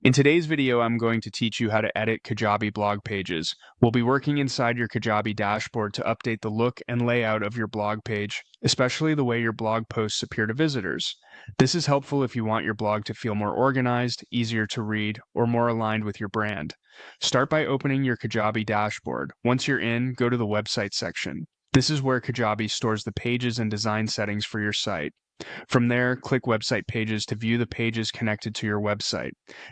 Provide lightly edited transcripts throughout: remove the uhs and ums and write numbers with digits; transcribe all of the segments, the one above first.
In today's video, I'm going to teach you how to edit Kajabi blog pages. We'll be working inside your Kajabi dashboard to update the look and layout of your blog page, especially the way your blog posts appear to visitors. This is helpful if you want your blog to feel more organized, easier to read, or more aligned with your brand. Start by opening your Kajabi dashboard. Once you're in, go to the website section. This is where Kajabi stores the pages and design settings for your site. From there, click Website Pages to view the pages connected to your website.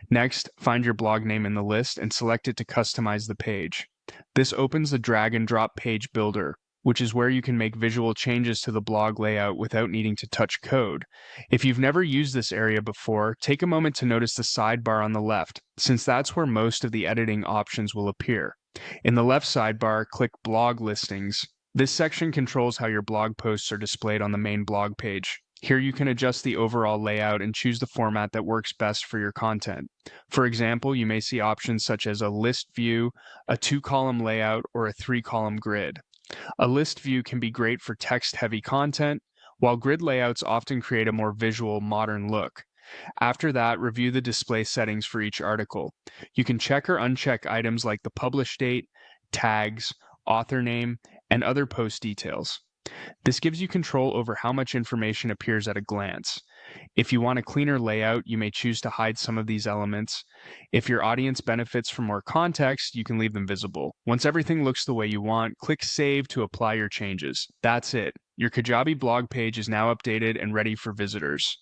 Next, find your blog name in the list and select it to customize the page. This opens the drag and drop page builder, which is where you can make visual changes to the blog layout without needing to touch code. If you've never used this area before, take a moment to notice the sidebar on the left, since that's where most of the editing options will appear. In the left sidebar, click Blog Listings. This section controls how your blog posts are displayed on the main blog page. Here you can adjust the overall layout and choose the format that works best for your content. For example, you may see options such as a list view, a 2-column layout, or a 3-column grid. A list view can be great for text-heavy content, while grid layouts often create a more visual, modern look. After that, review the display settings for each article. You can check or uncheck items like the publish date, tags, author name, and other post details. This gives you control over how much information appears at a glance. If you want a cleaner layout, you may choose to hide some of these elements. If your audience benefits from more context, you can leave them visible. Once everything looks the way you want, click Save to apply your changes. That's it. Your Kajabi blog page is now updated and ready for visitors.